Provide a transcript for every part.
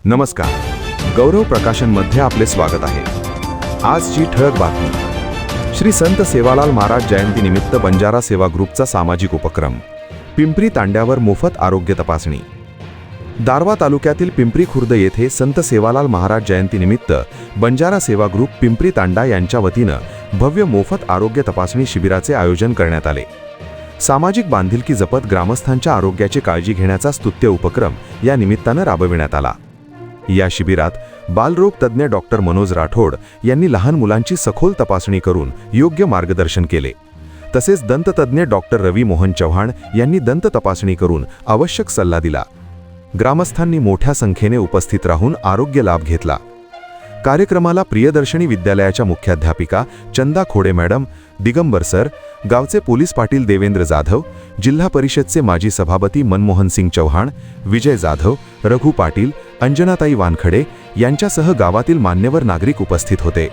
नमस्कार, गौरव प्रकाशनमध्ये आपले स्वागत आहे। आजची ठळक बातमी। श्री संत सेवालाल महाराज जयंतीनिमित्त बंजारा सेवा ग्रुपचा सामाजिक उपक्रम। पिंपरी तांड्यावर मोफत आरोग्य तपासणी। दारव्हा तालुक्यातील पिंपरी खुर्द येथे संत सेवालाल महाराज जयंतीनिमित्त बंजारा सेवा ग्रुप पिंपरी तांडा यांच्या वतीनं भव्य मोफत आरोग्य तपासणी शिबिराचे आयोजन करण्यात आले। सामाजिक बांधिलकी जपत ग्रामस्थांच्या आरोग्याची काळजी घेण्याचा स्तुत्य उपक्रम या निमित्तानं राबविण्यात आला। या शिबिरात बालरोग तज्ज्ञ डॉक्टर मनोज राठोड यांनी लहान मुलांची सखोल तपासणी करून योग्य मार्गदर्शन केले। तसेच दंततज्ञ डॉक्टर रवी मोहन चव्हाण यांनी दंत तपासणी करून आवश्यक सल्ला दिला। ग्रामस्थांनी मोठ्या संख्येने उपस्थित राहून आरोग्य लाभ घेतला। कार्यक्रमाला प्रियदर्शनी विद्यालयाच्या मुख्याध्यापिका चंदा खोडे मॅडम, दिगंबर सर, गावचे पोलीस पाटील देवेंद्र जाधव, जिल्हा परिषदचे माजी सभापती मनमोहन सिंग चौहान, विजय जाधव, रघु पाटील, अंजनाताई वानखडे यांच्यासह गावातील मान्यवर नागरिक उपस्थित होते।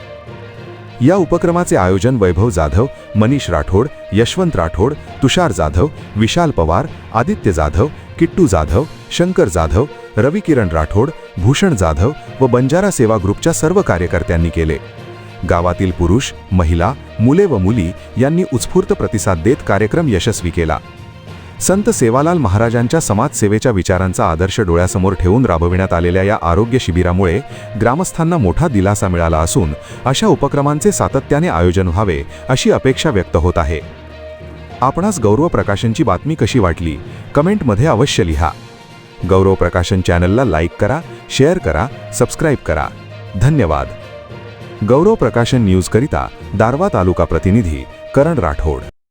या उपक्रमाचे आयोजन वैभव जाधव, मनीष राठोड, यशवंत राठोड, तुषार जाधव, विशाल पवार, आदित्य जाधव, किट्टू जाधव, शंकर जाधव, रवी किरण राठोड, भूषण जाधव व बंजारा सेवा ग्रुपच्या सर्व कार्यकर्त्यांनी केले। गावातील पुरुष, महिला, मुले व मुली यांनी उत्स्फूर्त प्रतिसाद देत कार्यक्रम यशस्वी केला। संत सेवालाल महाराजांच्या समाजसेवेच्या विचारांचा आदर्श डोळ्यासमोर ठेवून राबविण्यात आलेल्या या आरोग्य शिबिरामुळे ग्रामस्थांना मोठा दिलासा मिळाला असून अशा उपक्रमांचे सातत्याने आयोजन व्हावे अशी अपेक्षा व्यक्त होत आहे। आपणास गौरव प्रकाशनची बातमी कशी वाटली कमेंटमध्ये अवश्य लिहा। गौरव प्रकाशन चॅनलला लाईक करा, शेअर करा, सबस्क्राईब करा। धन्यवाद। गौरव प्रकाशन न्यूज करिता दारव्हा तालुका प्रतिनिधी करण राठोड।